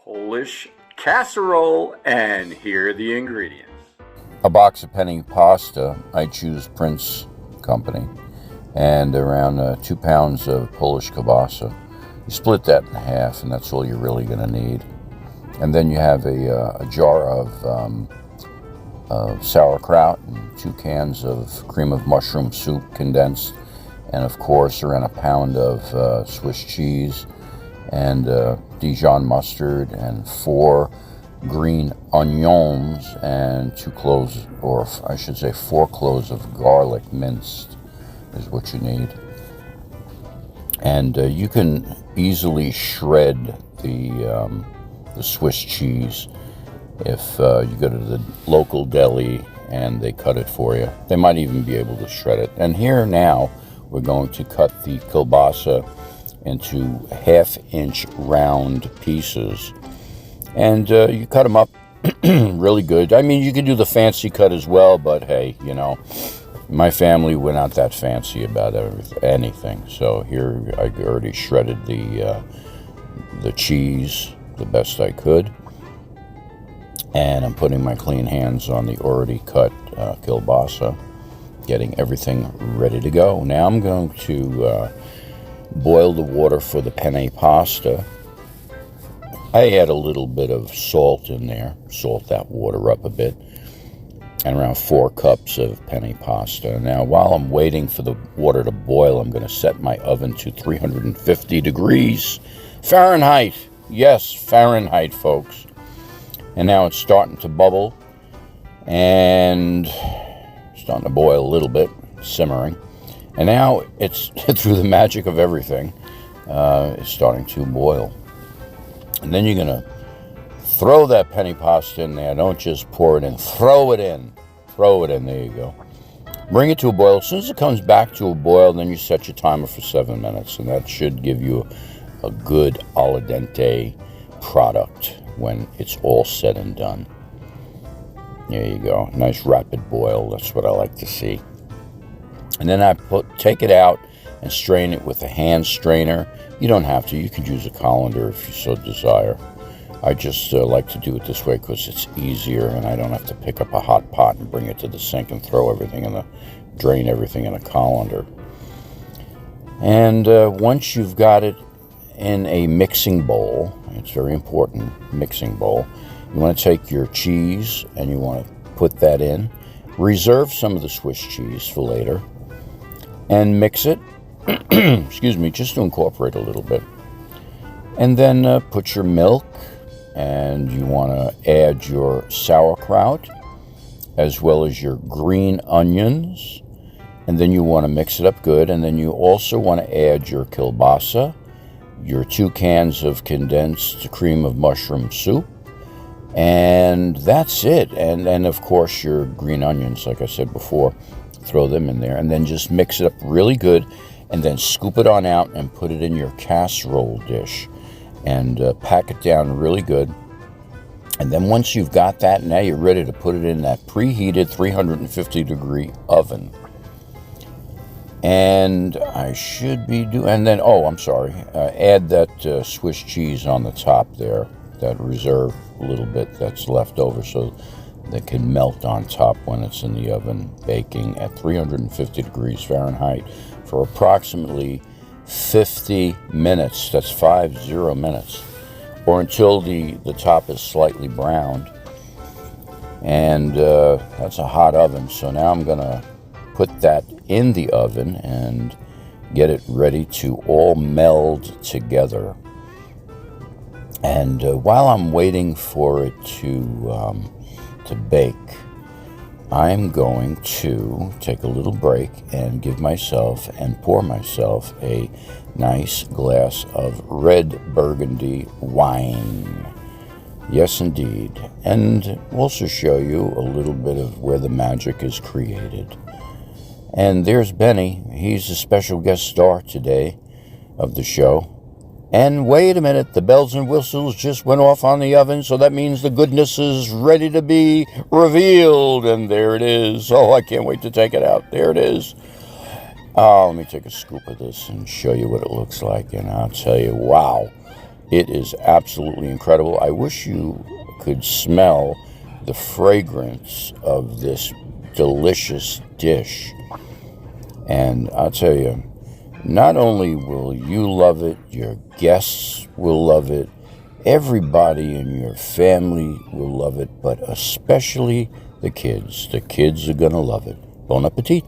Polish casserole, and here are the ingredients. A box of penny pasta. I choose Prince Company, and around 2 pounds of Polish kielbasa. You split that in half, and that's all you're really going to need. And then you have a jar of sauerkraut and 2 cans of cream of mushroom soup condensed, and of course around a pound of Swiss cheese and Dijon mustard and 4 green onions and 2 cloves, or I should say 4 cloves of garlic minced is what you need. And you can easily shred the Swiss cheese if you go to the local deli and they cut it for you. They might even be able to shred it. And here now we're going to cut the kielbasa into 1/2-inch round pieces, and you cut them up really good. I mean, you can do the fancy cut as well, but hey, you know, my family, we're not that fancy about anything. So here I already shredded the cheese the best I could, and I'm putting my clean hands on the already cut kielbasa, getting everything ready to go. Now I'm going to boil the water for the penne pasta. I add a little bit of salt in there, salt that water up a bit, and around 4 cups of penne pasta. Now, while I'm waiting for the water to boil, I'm going to set my oven to 350 degrees Fahrenheit. Yes, Fahrenheit, folks. And now it's starting to bubble and starting to boil a little bit, simmering. And now it's, through the magic of everything, it's starting to boil. And then you're going to throw that penne pasta in there. Don't just pour it in. Throw it in. Throw it in. There you go. Bring it to a boil. As soon as it comes back to a boil, then you set your timer for 7 minutes. And that should give you a good al dente product when it's all said and done. There you go. Nice rapid boil. That's what I like to see. And then I take it out and strain it with a hand strainer. You don't have to. You could use a colander if you so desire. I just like to do it this way because it's easier, and I don't have to pick up a hot pot and bring it to the sink and throw everything drain everything in a colander. And once you've got it in a mixing bowl, it's very important, mixing bowl, you want to take your cheese and you want to put that in. Reserve some of the Swiss cheese for later, and mix it, excuse me, just to incorporate a little bit. And then put your milk, and you want to add your sauerkraut, as well as your green onions. And then you want to mix it up good. And then you also want to add your kielbasa, your 2 cans of condensed cream of mushroom soup, and that's it. And of course your green onions, like I said before. Throw them in there, and then just mix it up really good, and then scoop it on out and put it in your casserole dish, and pack it down really good. And then once you've got that, now you're ready to put it in that preheated 350 degree oven. And I should be doing, and then, add that Swiss cheese on the top there, that reserve a little bit that's left over, so that can melt on top when it's in the oven, baking at 350 degrees Fahrenheit for approximately 50 minutes. That's 50 minutes, or until the top is slightly browned. And that's a hot oven. So now I'm going to put that in the oven and get it ready to all meld together. And while I'm waiting for it to bake, I'm going to take a little break and give myself and pour myself a nice glass of red Burgundy wine. Yes, indeed. And also show you a little bit of where the magic is created. And there's Benny. He's a special guest star today of the show. And wait a minute, the bells and whistles just went off on the oven, so that means the goodness is ready to be revealed. And there it is. Oh, I can't wait to take it out. There it is. Let me take a scoop of this and show you what it looks like. And I'll tell you, wow, It is absolutely incredible. I wish you could smell the fragrance of this delicious dish. And I'll tell you, not only will you love it, your guests will love it, everybody in your family will love it, but especially the kids. The kids are going to love it. Bon appetit.